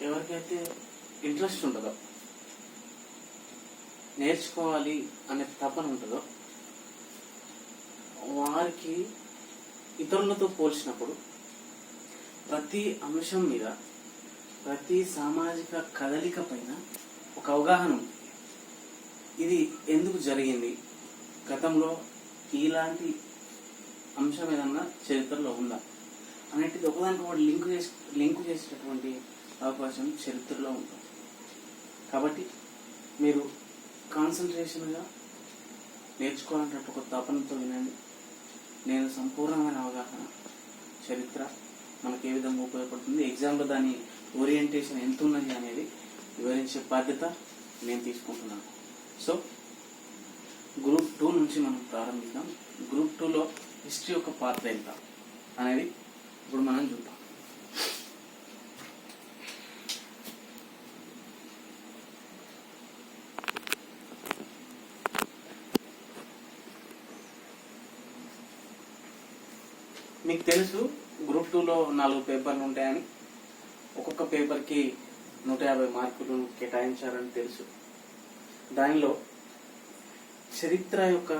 ఎవరికైతే ఇంట్రెస్ట్ ఉంటుందో, నేర్చుకోవాలి అనే తపన ఉంటుందో, వారికి ఇతరులతో పోల్చినప్పుడు ప్రతి అంశం మీద, ప్రతి సామాజిక కదలిక పైన ఒక అవగాహన ఉంది. ఇది ఎందుకు జరిగింది, గతంలో ఇలాంటి అంశం ఏదన్నా చరిత్రలో ఉందా అనేటిది ఒకదానికి ఒకటి లింకు చేసేటటువంటి అవకాశం చరిత్రలో ఉంటుంది. కాబట్టి మీరు కాన్సన్ట్రేషన్గా నేర్చుకోవాలంటే ఒక తపనతో వినండి. నేను సంపూర్ణమైన అవగాహన, చరిత్ర మనకు ఏ విధంగా ఉపయోగపడుతుంది, ఎగ్జామ్లో దాని ఓరియంటేషన్ ఎంత ఉన్నది అనేది వివరించే బాధ్యత నేను తీసుకుంటున్నాను. సో గ్రూప్ 2 నుంచి మనం ప్రారంభిద్దాం. గ్రూప్ 2లో హిస్టరీ యొక్క పాత్ర ఎంత అనేది ఇప్పుడు మనం చూద్దాం. మీకు తెలుసు గ్రూప్ 2లో 4 పేపర్లు ఉంటాయని, ఒక్కొక్క పేపర్కి 150 మార్కులు కేటాయించారని తెలుసు. దానిలో చరిత్ర యొక్క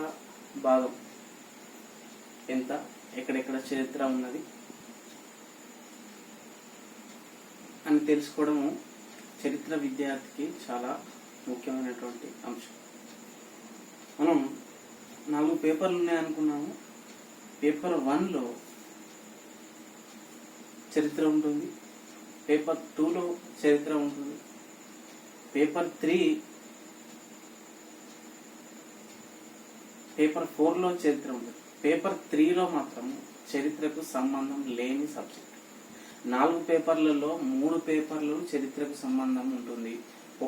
భాగం ఎంత, ఎక్కడెక్కడ చరిత్ర ఉన్నది అని తెలుసుకోవడము చరిత్ర విద్యార్థికి చాలా ముఖ్యమైనటువంటి అంశం. మనం 4 పేపర్లు ఉన్నాయనుకున్నాము. పేపర్ 1లో చరిత్ర ఉంటుంది, పేపర్ 2లో చరిత్ర ఉంటుంది, పేపర్ 4లో చరిత్ర ఉంటుంది. పేపర్ 3లో మాత్రం చరిత్రకు సంబంధం లేని సబ్జెక్ట్. 4 పేపర్లలో 3 పేపర్లు చరిత్రకు సంబంధం ఉంటుంది.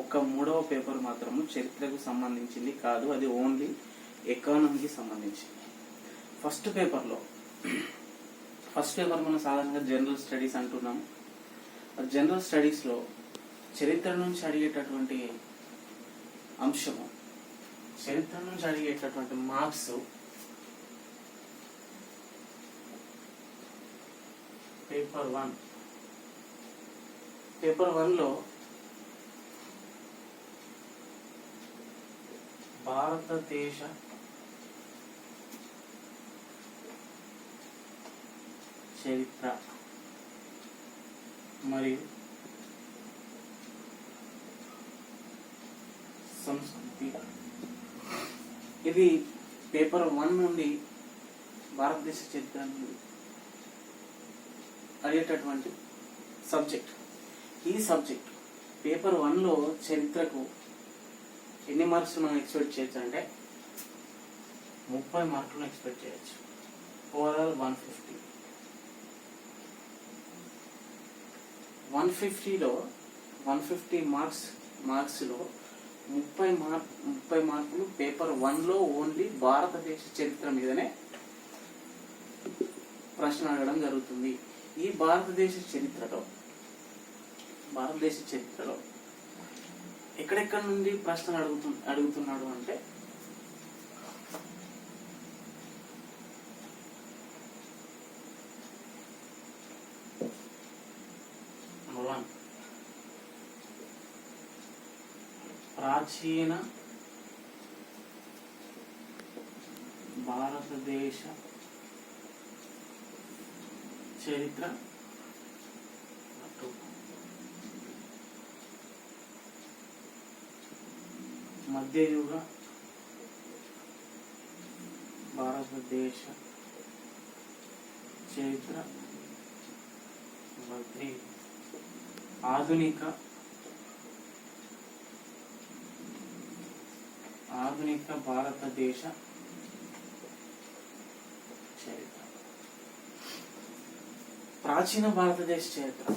ఒక్క 3వ పేపర్ మాత్రము చరిత్రకు సంబంధించింది కాదు, అది ఓన్లీ ఎకానమీకి సంబంధించింది. ఫస్ట్ పేపర్ మనం సాధారణంగా జనరల్ స్టడీస్ అంటున్నాము. జనరల్ స్టడీస్లో చరిత్ర నుంచి అడిగేటటువంటి అంశము, చరిత్ర నుంచి అడిగేటటువంటి మార్క్స్ పేపర్ 1లో భారతదేశ చరిత్ర మరియు సంస్కృతి. ఇది పేపర్ 1 నుండి భారతదేశ చరిత్ర నుండి అడిగేటటువంటి సబ్జెక్ట్. ఈ సబ్జెక్ట్ పేపర్ 1లో చరిత్రకు ఎన్ని మార్క్స్ మనం ఎక్స్పెక్ట్ చేయొచ్చు అంటే 30 మార్కులు ఎక్స్పెక్ట్ చేయొచ్చు. ఓవరాల్ 150 మార్క్స్లో 30 మార్కులు పేపర్ 1లో ఓన్లీ భారతదేశ చరిత్ర మీదనే ప్రశ్న అడగడం జరుగుతుంది. ఈ భారతదేశ చరిత్రలో ఎక్కడెక్కడ నుండి ప్రశ్నలు అడుగుతున్నాడు అంటే ప్రాచీన భారతదేశ చరిత్ర, మధ్యయుగ భారతదేశ చరిత్ర, ఆధునిక భారతదేశ చరిత్ర. ప్రాచీన భారతదేశ చరిత్రలో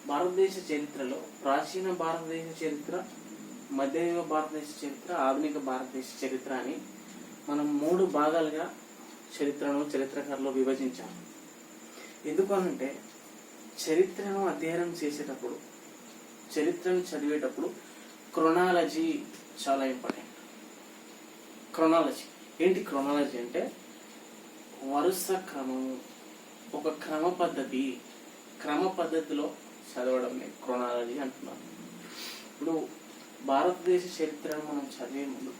భారతదేశ చరిత్రలో ప్రాచీన భారతదేశ చరిత్ర, మధ్యయుగ భారతదేశ చరిత్ర, ఆధునిక భారతదేశ చరిత్ర అని మనం 3 భాగాలుగా చరిత్రను చరిత్రకారులు విభజించారు. ఎందుకనంటే చరిత్రను అధ్యయనం చేసేటప్పుడు, చరిత్రను చదివేటప్పుడు క్రొనాలజీ చాలా ఇంపార్టెంట్. క్రొనాలజీ ఏంటి? క్రొనాలజీ అంటే వరుస క్రమము, ఒక క్రమ పద్ధతిలో చదవడం క్రొనాలజీ అంటున్నాను. ఇప్పుడు భారతదేశ చరిత్రను మనం చదివే ముందు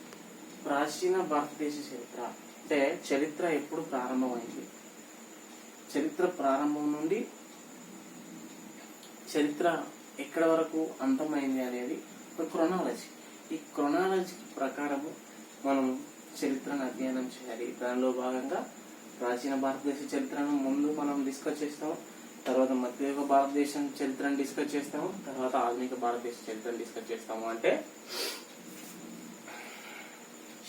ప్రాచీన భారతదేశ చరిత్ర అంటే చరిత్ర ఎప్పుడు ప్రారంభమైంది, చరిత్ర ప్రారంభం నుండి చరిత్ర ఎక్కడ వరకు అంతమైంది అనేది ఒక క్రొనాలజీ. ఈ క్రొనాలజీ ప్రకారము మనం చరిత్రను అధ్యయనం చేయాలి. దానిలో భాగంగా ప్రాచీన భారతదేశ చరిత్రను ముందు మనం డిస్కస్ చేస్తాము, తర్వాత మధ్యయుగ భారతదేశం చరిత్రను డిస్కస్ చేస్తాము, తర్వాత ఆధునిక భారతదేశ చరిత్రను డిస్కస్ చేస్తాము. అంటే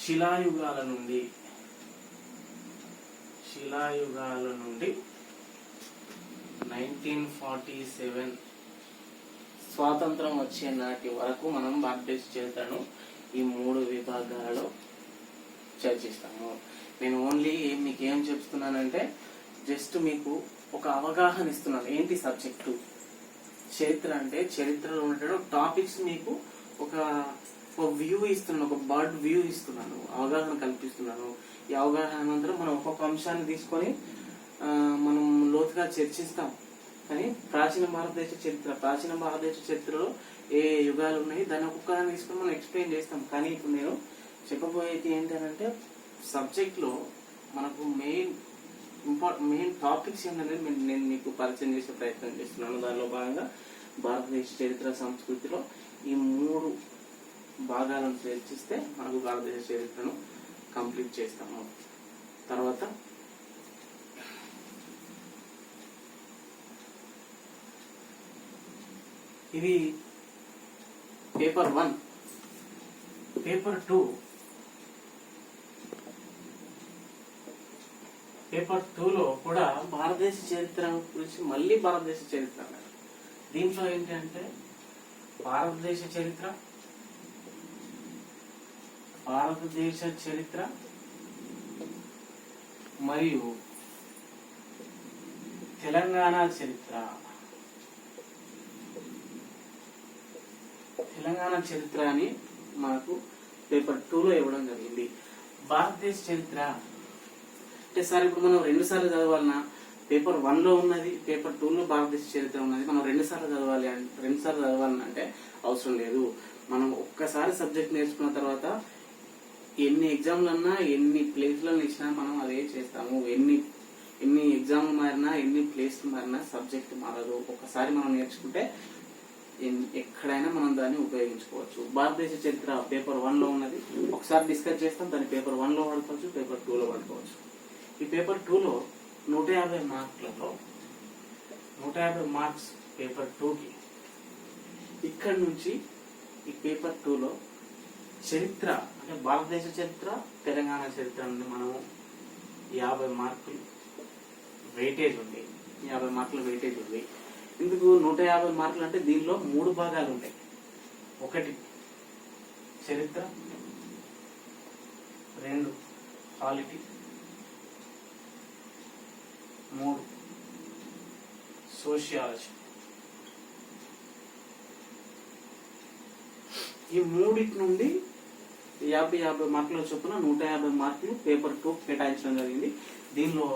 శిలాయుగాల నుండి 1947 స్వాతంత్రం వచ్చే నాటి వరకు మనం భారతదేశ చరిత్రను ఈ 3 విభాగాలలో చర్చిస్తాము. నేను ఓన్లీ మీకు ఏం చెప్తున్నానంటే జస్ట్ మీకు ఒక అవగాహన ఇస్తున్నాను. ఏంటి సబ్జెక్టు చరిత్ర అంటే, చరిత్రలో ఉన్న టాపిక్స్ మీకు ఒక వ్యూ ఇస్తున్నాను, ఒక బర్డ్ వ్యూ ఇస్తున్నాను, అవగాహన కల్పిస్తున్నాను. ఈ అవగాహన అనంతరం మనం ఒక్కొక్క అంశాన్ని తీసుకొని మనం లోతుగా చర్చిస్తాం. కానీ ప్రాచీన భారతదేశ చరిత్రలో ఏ యుగాలు ఉన్నాయి దాన్ని ఒక్కొక్కదాన్ని తీసుకొని మనం ఎక్స్ప్లెయిన్ చేస్తాం. కానీ ఇప్పుడు నేను చెప్పబోయేది ఏంటంటే సబ్జెక్ట్ లో మనకు మెయిన్ టాపిక్స్ ఏంటనేది నేను మీకు పరిచయం చేసే ప్రయత్నం చేస్తున్నాను. దానిలో భాగంగా భారతదేశ చరిత్ర సంస్కృతిలో ఈ 3 భాగాలను చర్చిస్తే మనకు భారతదేశ చరిత్రను కంప్లీట్ చేస్తాము. తర్వాత ఇది పేపర్ 1. పేపర్ 2 లో కూడా భారతదేశ చరిత్ర గురించి మళ్ళీ భారతదేశ చరిత్ర అన్నారు. దీంట్లో ఏంటంటే భారతదేశ చరిత్ర మరియు తెలంగాణ చరిత్ర అని మనకు పేపర్ 2 లో ఇవ్వడం జరిగింది. భారతదేశ చరిత్ర అంటే సార్ ఇప్పుడు మనం 2 సార్లు చదవాలన్నా, పేపర్ 1 లో ఉన్నది పేపర్ 2 లో భారతదేశ చరిత్ర ఉన్నది, మనం 2 సార్లు చదవాలంటే అవసరం లేదు. మనం ఒక్కసారి సబ్జెక్ట్ నేర్చుకున్న తర్వాత ఎన్ని ఎగ్జామ్లు అన్నా, ఎన్ని ప్లేస్లను ఇచ్చినా మనం అదే చేస్తాము. ఎన్ని ఎగ్జామ్లు మారినా, ఎన్ని ప్లేస్లు మారినా సబ్జెక్ట్ మారదు. ఒక్కసారి మనం నేర్చుకుంటే ఎక్కడైనా మనం దాన్ని ఉపయోగించుకోవచ్చు. భారతదేశ చరిత్ర పేపర్ 1 లో ఉన్నది, ఒకసారి డిస్కస్ చేస్తాం. దాన్ని పేపర్ 1 లో వాడుకోవచ్చు, పేపర్ 2 లో వాడుకోవచ్చు. ఈ పేపర్ 2 లో 150 మార్కులలో 150 మార్క్స్ పేపర్ 2కి. ఇక్కడ నుంచి ఈ పేపర్ 2 లో చరిత్ర అంటే భారతదేశ చరిత్ర, తెలంగాణ చరిత్ర నుండి మనము 50 మార్కులు వెయిటేజ్ ఉంది. 50 మార్కుల వెయిటేజ్ ఉంది. ఇందుకు 150 మార్కులు అంటే దీనిలో 3 భాగాలు ఉంటాయి. 1 చరిత్ర, 2 పాలిటీ, 3 సోషియాలజీ. ఈ 3 నుండి 50 మార్కుల చొప్పున 150 మార్కులు పేపర్ 2 కేటాయించడం జరిగింది. దీనిలో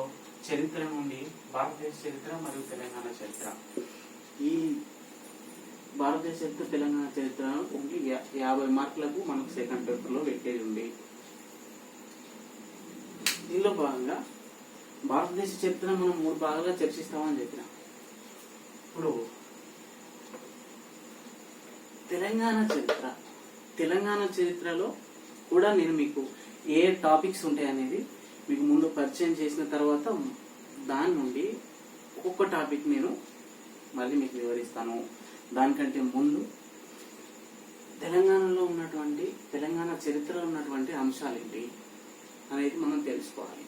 చరిత్ర నుండి భారతదేశ చరిత్ర మరియు తెలంగాణ చరిత్ర, ఈ భారతదేశ చరిత్ర, తెలంగాణ చరిత్ర ఓన్లీ 50 మార్కులకు మనకు సెకండ్ పేపర్ లో వెయిటేజ్ ఉంది. దీనిలో భాగంగా భారతదేశ చరిత్ర మనం 3 భాగాలుగా చర్చిస్తామని చెప్పిన. ఇప్పుడు తెలంగాణ చరిత్రలో కూడా నేను మీకు ఏ టాపిక్స్ ఉంటాయి అనేది మీకు ముందు పరిచయం చేసిన తర్వాత దాని నుండి ఒక్కొక్క టాపిక్ నేను మళ్ళీ మీకు వివరిస్తాను. దానికంటే ముందు తెలంగాణ చరిత్రలో ఉన్నటువంటి అంశాలు ఏంటి అనేది మనం తెలుసుకోవాలి.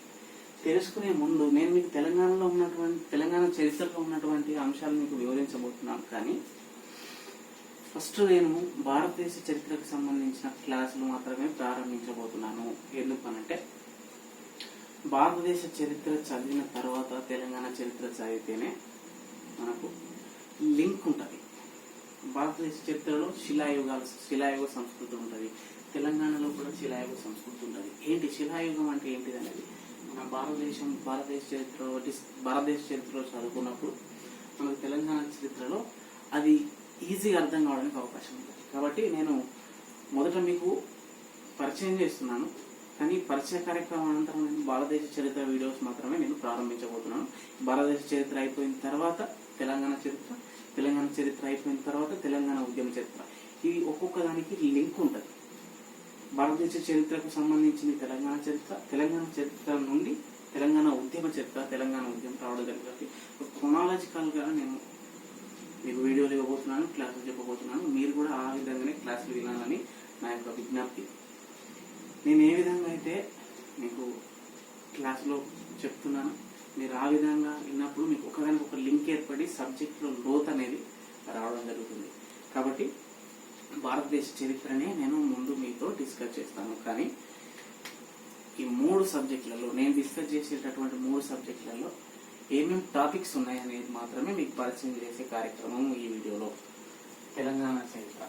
తెలుసుకునే ముందు నేను మీకు తెలంగాణ చరిత్రలో ఉన్నటువంటి అంశాలు మీకు వివరించబోతున్నాను. కానీ ఫస్ట్ నేను భారతదేశ చరిత్రకు సంబంధించిన క్లాసులు మాత్రమే ప్రారంభించబోతున్నాను. ఎందుకనంటే భారతదేశ చరిత్ర చదివిన తర్వాత తెలంగాణ చరిత్ర చదివితేనే మనకు లింక్ ఉంటుంది. భారతదేశ చరిత్రలో శిలాయుగ సంస్కృతి ఉంటుంది, తెలంగాణలో కూడా శిలాయుగ సంస్కృతి ఉంటుంది. ఏంటి శిలాయుగం అంటే ఏంటిది అనేది మన భారతదేశ చరిత్రలో చదువుకున్నప్పుడు మనకు తెలంగాణ చరిత్రలో అది ఈజీగా అర్థం కావడానికి అవకాశం ఉంది. కాబట్టి నేను మొదట మీకు పరిచయం చేస్తున్నాను, కానీ పరిచయ కార్యక్రమం అనంతరం నేను భారతదేశ చరిత్ర వీడియోస్ మాత్రమే నేను ప్రారంభించబోతున్నాను. భారతదేశ చరిత్ర అయిపోయిన తర్వాత తెలంగాణ చరిత్ర అయిపోయిన తర్వాత తెలంగాణ ఉద్యమ చరిత్ర, ఇది ఒక్కొక్క దానికి లింక్ ఉంటుంది. భారతదేశ చరిత్రకు సంబంధించిన తెలంగాణ చరిత్ర నుండి తెలంగాణ ఉద్యమం రావడం జరిగింది. క్రొనాలజికల్ గా నేను మీకు వీడియోలు ఇవ్వబోతున్నాను, క్లాసులు చెప్పబోతున్నాను. మీరు కూడా ఆ విధంగానే క్లాసులు వినాలని నా యొక్క విజ్ఞప్తి. నేను ఏ విధంగా అయితే మీకు క్లాసులో చెప్తున్నాను, మీరు ఆ విధంగా విన్నప్పుడు మీకు ఒకదానికి ఒక లింక్ ఏర్పడి సబ్జెక్ట్లో లోతు అనేది రావడం జరుగుతుంది. కాబట్టి భారతదేశ చరిత్రనే నేను ముందు మీతో డిస్కస్ చేస్తాను. కానీ ఈ 3 సబ్జెక్టులలో నేను డిస్కస్ చేసేటటువంటి 3 సబ్జెక్టులలో ఏమేమి టాపిక్స్ ఉన్నాయనేది మాత్రమే మీకు పరిచయం చేసే కార్యక్రమం ఈ వీడియోలో. తెలంగాణ చరిత్ర,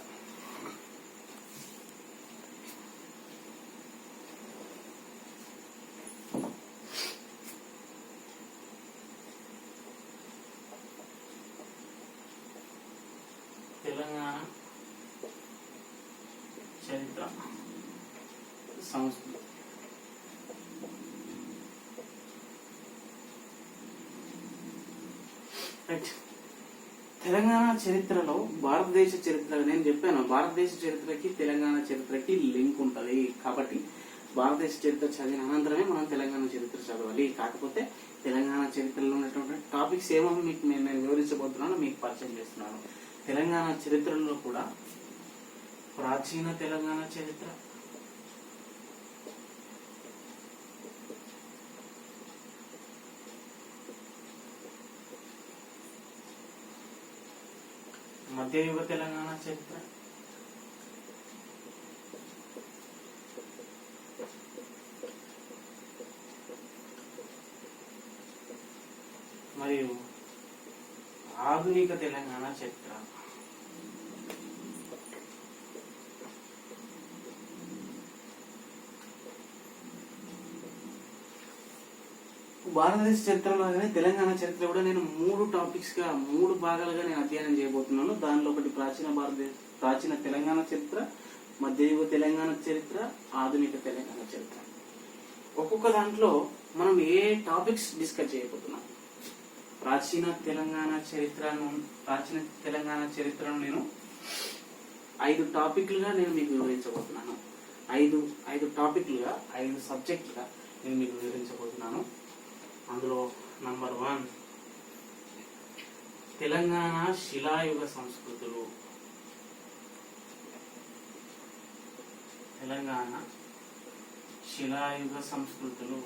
తెలంగాణ చరిత్ర సంస్కృతి. తెలంగాణ చరిత్రలో భారతదేశ చరిత్ర, నేను చెప్పాను భారతదేశ చరిత్రకి తెలంగాణ చరిత్రకి లింక్ ఉంటుంది. కాబట్టి భారతదేశ చరిత్ర చదివిన అనంతరమే మనం తెలంగాణ చరిత్ర చదవాలి. కాకపోతే తెలంగాణ చరిత్రలో ఉన్నటువంటి టాపిక్స్ ఏమో మీకు నేను వివరించబోతున్నాను, మీకు పరిచయం చేస్తున్నాను. తెలంగాణ చరిత్రలో కూడా ప్రాచీన తెలంగాణ చరిత్ర, మధ్యయుగ తెలంగాణ చరిత్ర, మరియు ఆధునిక తెలంగాణ చరిత్ర. భారతదేశ చరిత్రలోనే తెలంగాణ చరిత్ర కూడా నేను 3 టాపిక్స్ గా 3 భాగాలుగా నేను అధ్యయనం చేయబోతున్నాను. దానిలో ఒకటి ప్రాచీన తెలంగాణ చరిత్ర, మధ్యయుగ తెలంగాణ చరిత్ర, ఆధునిక తెలంగాణ చరిత్ర. ఒక్కొక్క దాంట్లో మనం ఏ టాపిక్స్ డిస్కస్ చేయబోతున్నాం. ప్రాచీన తెలంగాణ చరిత్రను నేను 5 టాపిక్లుగా నేను మీకు వివరించబోతున్నాను. 5 టాపిక్లుగా 5 సబ్జెక్టులుగా నేను మీకు వివరించబోతున్నాను. అందులో నంబర్ 1 తెలంగాణ శిలాయుగ సంస్కృతులు. తెలంగాణ శిలాయుగ సంస్కృతులు.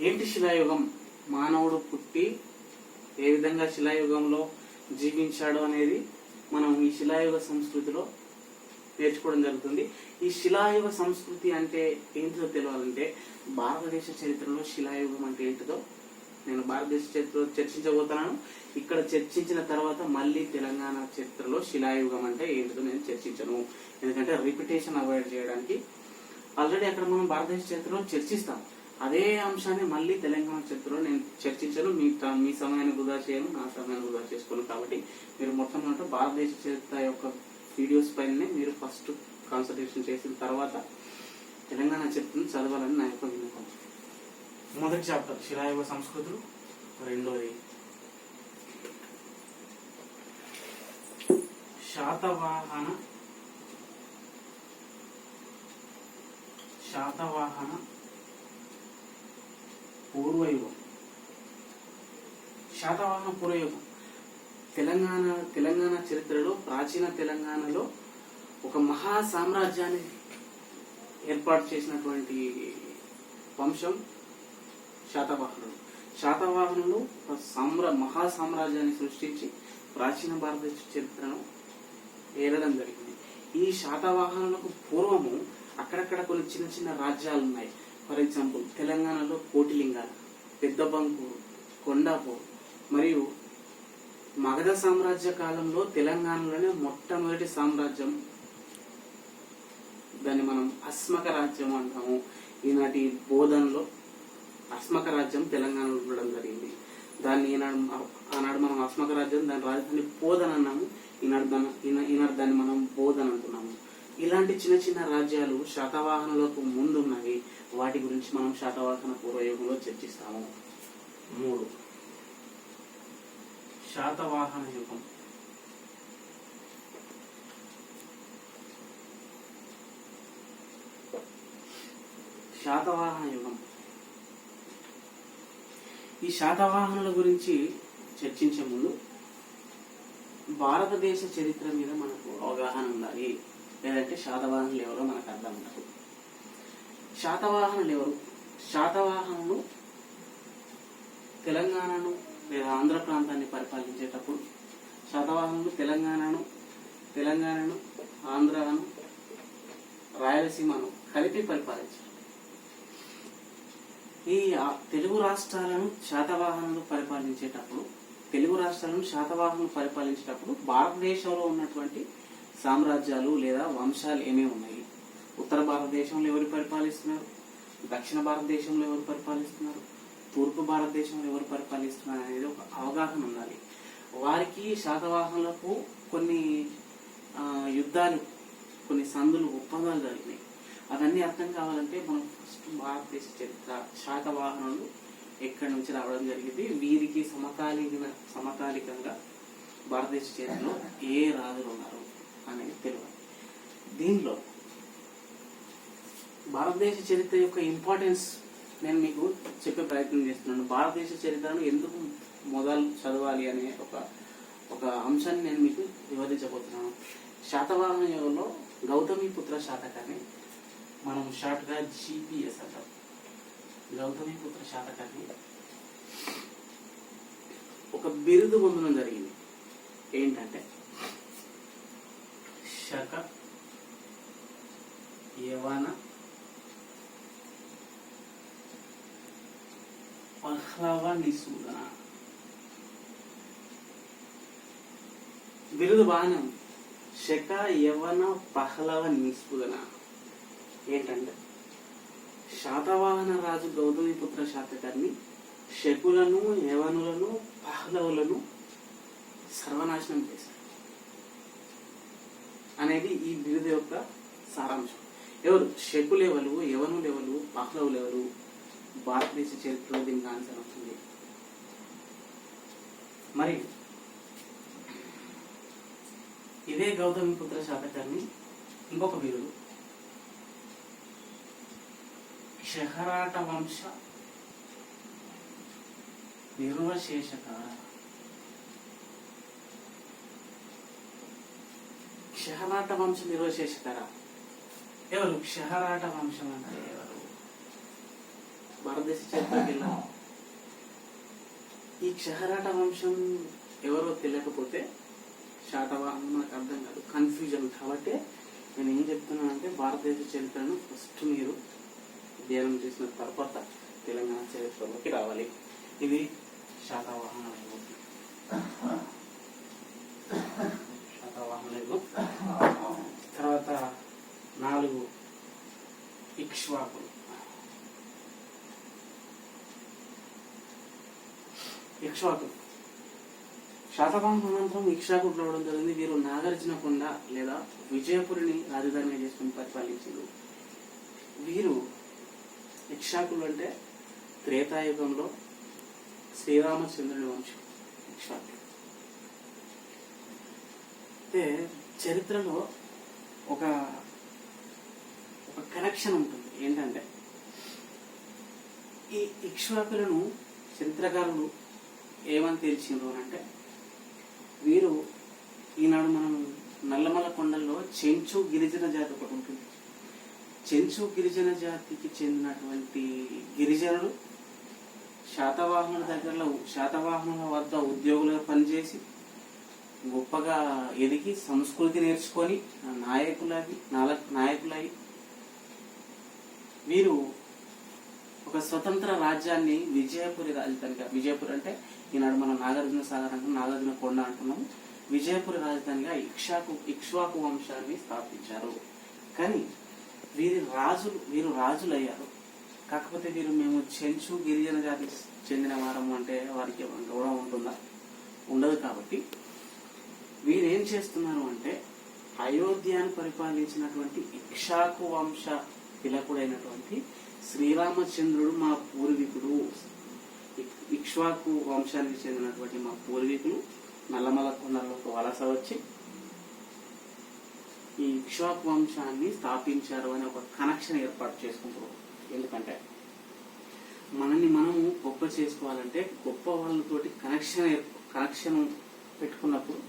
ఏంటి శిలాయుగం? మానవుడు పుట్టి ఏ విధంగా శిలాయుగంలో జీవించాడు అనేది మనం ఈ శిలాయుగ సంస్కృతిలో నేర్చుకోవడం జరుగుతుంది. ఈ శిలాయుగ సంస్కృతి అంటే ఏంటిదో తెలియాలంటే భారతదేశ చరిత్రలో శిలాయుగం అంటే ఏంటిదో నేను భారతదేశ చరిత్రలో చర్చించబోతున్నాను. ఇక్కడ చర్చించిన తర్వాత మళ్ళీ తెలంగాణ చరిత్రలో శిలాయుగం అంటే ఏంటిదో నేను చర్చించను, ఎందుకంటే రిపిటేషన్ అవాయిడ్ చేయడానికి. ఆల్రెడీ అక్కడ మనం భారతదేశ చరిత్రలో చర్చిస్తాం, అదే అంశాన్ని మళ్ళీ తెలంగాణ చరిత్రలో నేను చర్చించను. మీ సమయాన్ని వృధా చేయను, నా సమయాన్ని వృధా చేసుకోను. కాబట్టి మీరు మొట్టమొదట భారతదేశ చరిత్ర యొక్క వీడియోస్ పైన మీరు ఫస్ట్ కాన్సన్ట్రేషన్ చేసిన తర్వాత తెలంగాణ చరిత్రను చదవాలని నా యొక్క విన్నపం. మొదటి చాప్టర్ శిలాయుగ సంస్కృతులు, రెండోది శాతవాహన పూర్వయుగం. శాతవాహన పూర్వయుగం తెలంగాణ చరిత్రలో ప్రాచీన తెలంగాణలో ఒక మహా సామ్రాజ్యాన్ని ఏర్పాటు చేసినటువంటి వంశం శాతవాహనులు. శాతవాహనులు మహా సామ్రాజ్యాన్ని సృష్టించి ప్రాచీన భారతదేశ చరిత్రను ఏలడం జరిగింది. ఈ శాతవాహనులకు పూర్వము అక్కడక్కడ కొన్ని చిన్న చిన్న రాజ్యాలు ఉన్నాయి. ఫర్ ఎగ్జాంపుల్ తెలంగాణలో కోటిలింగాల, పెద్దబంకూరు, కొండాపూర్ మరియు మగధ సామ్రాజ్య కాలంలో తెలంగాణలోనే మొట్టమొదటి సామ్రాజ్యం, దాన్ని మనం అస్మక రాజ్యం అంటాము. ఈయన ఆనాటి బోధనలో అస్మక రాజ్యం తెలంగాణలో ఉండడం జరిగింది. దాన్ని ఆనాడు మనం అస్మక రాజ్యం, దాని రాజధాని బోధన అన్నాము. ఈనాడు దాన్ని మనం బోధన అంటున్నాము. ఇలాంటి చిన్న చిన్న రాజ్యాలు శాతవాహనులకు ముందున్నవి. వాటి గురించి మనం శాతవాహన పూర్వయుగంలో చర్చిస్తాము. 3 శాతవాహన యుగం. శాతవాహన యుగం. ఈ శాతవాహనుల గురించి చర్చించే ముందు భారతదేశ చరిత్ర మీద మనకు అవగాహన ఉండాలి. లేదంటే శాతవాహనులు ఎవరో మనకు అర్థం ఉండదు. శాతవాహనులు ఎవరు? శాతవాహనులు తెలంగాణను లేదా ఆంధ్ర ప్రాంతాన్ని పరిపాలించేటప్పుడు శాతవాహనులు తెలంగాణను ఆంధ్రాను రాయలసీమను కలిపి పరిపాలించారు. ఈ తెలుగు రాష్ట్రాలను శాతవాహనులు పరిపాలించేటప్పుడు భారతదేశంలో ఉన్నటువంటి సామ్రాజ్యాలు లేదా వంశాలు ఏమేమి ఉన్నాయి, ఉత్తర భారతదేశంలో ఎవరు పరిపాలిస్తున్నారు, దక్షిణ భారతదేశంలో ఎవరు పరిపాలిస్తున్నారు, తూర్పు భారతదేశంలో ఎవరు పరిపాలిస్తున్నారు అనేది ఒక అవగాహన ఉండాలి. వారికి శాతవాహనులకు కొన్ని యుద్ధాలు, కొన్ని సందులు, ఒప్పందాలు జరిగినాయి. అవన్నీ అర్థం కావాలంటే మనం ఫస్ట్ భారతదేశ చరిత్ర, శాతవాహనులు ఎక్కడి నుంచి రావడం జరిగింది, వీరికి సమకాలికంగా భారతదేశ చరిత్రలో ఏ రాజులు ఉన్నారు అనేది తెలియాలి. దీనిలో భారతదేశ చరిత్ర యొక్క ఇంపార్టెన్స్ నేను మీకు చెప్పే ప్రయత్నం చేస్తున్నాను. భారతదేశ చరిత్రను ఎందుకు మొదలు చదవాలి అనే ఒక అంశాన్ని నేను మీకు వివరించబోతున్నాను. శాతవాహన యుగంలో గౌతమిపుత్ర శాతకర్ణి, మనం షార్ట్ గా GPS అంటాం. గౌతమిపుత్ర శాతకర్ణి ఒక బిరుదు పొందడం జరిగింది. ఏంటంటే శక యవన పహ్లవ నిసూదన. బిరుదు బాగానే ఉంది. శక యవన పహ్లవ నిసూదన ఏంటంటే శాతవాహన రాజు గౌతమిపుత్ర శాతకర్ణి శకులను, యవనులను, పహ్లవులను సర్వనాశనం చేశారు అనేది ఈ బిరుదు యొక్క సారాంశం. ఎవరు శకులు ఎవరు, యవనులు ఎవరు, పహ్లవులు ఎవరు? భారతదేశ చరిత్రలో దీనికి ఆన్సర్ అవుతుంది. మరి ఇదే గౌతమిపుత్ర శాతకర్ణి ఇంకొక బిరుదు క్షహరాట వంశ నిర్వశేషకార. క్షహరాట వంశ నిర్వశేషకార ఎవరు? క్షహరాట వంశం అంటే ఎవరు? భారతదేశ చరిత్రకి వెళ్ళాం. ఈ క్షహరాట వంశం ఎవరో తెలియకపోతే శాతవాహనం మనకు అర్థం కాదు, కన్ఫ్యూజన్. కాబట్టి నేను ఏం చెప్తున్నానంటే భారతదేశ చరిత్రను ఫస్ట్ మీరు అధ్యయనం చేసిన తర్వాత తెలంగాణ చరిత్రలోకి రావాలి. ఇది శాతవాహన యుగం. తర్వాత 4 ఇక్ష్వాకులు. శాతవాహనం అనంతరం ఇక్ష్వాకులు రావడం జరిగింది. వీరు నాగార్జునకొండ లేదా విజయపురిని రాజధానిగా చేసుకుని పరిపాలించారు. వీరు ఇక్ష్వాకులు అంటే త్రేతాయుగంలో శ్రీరామచంద్రుని వంశం ఇక్ష్వాకులు. అయితే చరిత్రలో ఒక కనెక్షన్ ఉంటుంది. ఏంటంటే ఈ ఇక్ష్వాకులను చరిత్రకారులు ఏమని తెలిసిండ్రు అంటే వీరు ఈనాడు మనం నల్లమల కొండల్లో చెంచు గిరిజన జాతి ఒకటి ఉంటుంది. చెంచు గిరిజన జాతికి చెందినటువంటి గిరిజనులు శాతవాహనుల వద్ద ఉద్యోగులుగా పనిచేసి గొప్పగా ఎదిగి సంస్కృతి నేర్చుకొని నాయకులై వీరు ఒక స్వతంత్ర రాజ్యాన్ని విజయపురి రాజధానిగా, విజయపురి అంటే ఈనాడు మనం నాగార్జున సాగర్ అంటున్నాం, నాగార్జున కొండ అంటున్నాము, విజయపురి రాజధానిగా ఇక్ష్వాకు వంశాన్ని స్థాపించారు. కానీ వీరు రాజులయ్యారు. కాకపోతే వీరు మేము చెంచు గిరిజన జాతికి చెందిన వారము అంటే వారికి గౌరవం ఉంటుందా? ఉండదు. కాబట్టి వీరు ఏం చేస్తున్నారు అంటే అయోధ్యను పరిపాలించినటువంటి ఇక్ష్వాకు వంశ తిలకుడైనటువంటి శ్రీరామచంద్రుడు మా పూర్వీకుడు, ఇక్ష్వాకు వంశానికి చెందినటువంటి మా పూర్వీకులు నల్లమల కొండలకు వలస వచ్చి ఈ ఇక్ష్వాకు వంశాన్ని స్థాపించారు అని ఒక కనెక్షన్ ఏర్పాటు చేసుకుంటారు. ఎందుకంటే మనల్ని మనము గొప్ప చేసుకోవాలంటే గొప్ప వాళ్ళతోటి కనెక్షన్ పెట్టుకున్నప్పుడు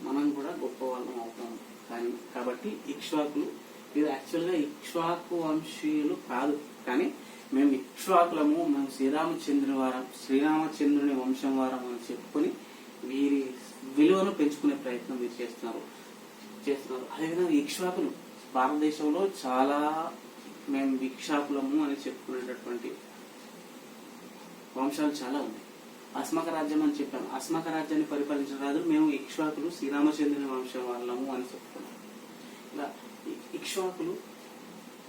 మనం కూడా గొప్ప వాళ్ళం అవుతాం. కాబట్టి ఇక్ష్వాకులు, ఇది యాక్చువల్గా ఇక్ష్వాకు వంశీయులు కాదు, కానీ మేము ఇక్ష్వాకులము, మేము శ్రీరామచంద్రుని వంశం వారం అని చెప్పుకొని వీరి విలువను పెంచుకునే ప్రయత్నం వీరు చేస్తున్నారు. అదేవిధంగా ఇక్ష్వాకులు భారతదేశంలో చాలా మేము ఇక్ష్వాకులము అని చెప్పుకునేటటువంటి వంశాలు చాలా ఉన్నాయి. అస్మక రాజ్యం అని చెప్పాము. అస్మక రాజ్యాన్ని పరిపాలించిన రాజు మేము ఇక్ష్వాకులు శ్రీరామచంద్రుని వంశం వాళ్ళము అని చెప్పుకున్నాం. ఇలా ఇక్ష్వాకులు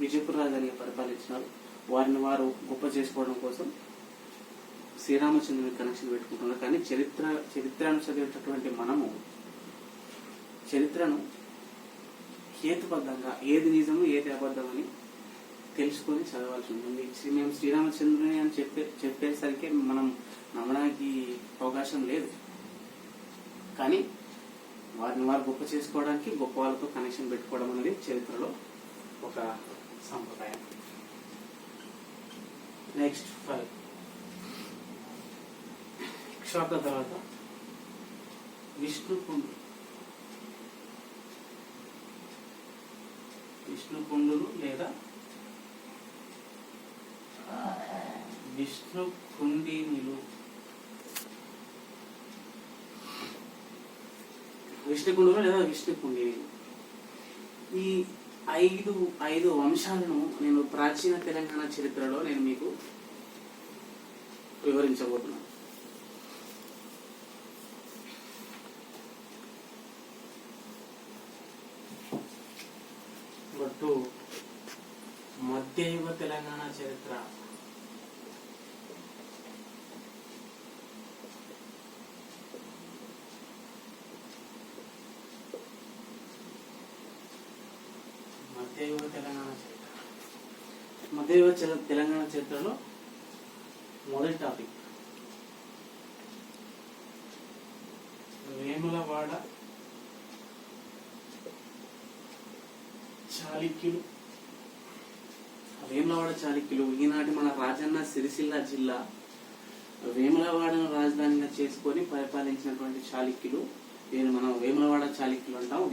విజయపుర రాజాన్ని పరిపాలించినారు. వారిని వారు గొప్ప చేసుకోవడం కోసం శ్రీరామచంద్రుని కనెక్షన్ పెట్టుకుంటున్నారు. కానీ చరిత్రను చదివేటటువంటి మనము చరిత్రను హేతుబద్ధంగా ఏది నిజము ఏది అబద్ధం అని తెలుసుకొని చదవాల్సి ఉంటుంది. మేము శ్రీరామచంద్రుని అని చెప్పేసరికి మనం నమ్మడానికి అవకాశం లేదు. కానీ వారిని వారు గొప్ప చేసుకోవడానికి గొప్ప వాళ్ళతో కనెక్షన్ పెట్టుకోవడం అనేది చరిత్రలో ఒక సంప్రదాయం. నెక్స్ట్ 5 ఇక్ష్వాకుల తర్వాత విష్ణుకుండులు లేదా విష్ణుకుండినులు. ఈ ఐదు వంశాలను నేను ప్రాచీన తెలంగాణ చరిత్రలో నేను మీకు వివరించబోతున్నాను. బట్టు మధ్యయుగ తెలంగాణ చరిత్ర. మధ్యయుగ తెలంగాణ చరిత్రలో మొదటి టాపిక్ వేములవాడ చాళుక్యులు. ఈనాటి మన రాజన్న సిరిసిల్ల జిల్లా వేములవాడను రాజధానిగా చేసుకొని పరిపాలించినటువంటి చాళుక్యులు. దీన్ని మనం వేములవాడ చాళుక్యులు అంటాం.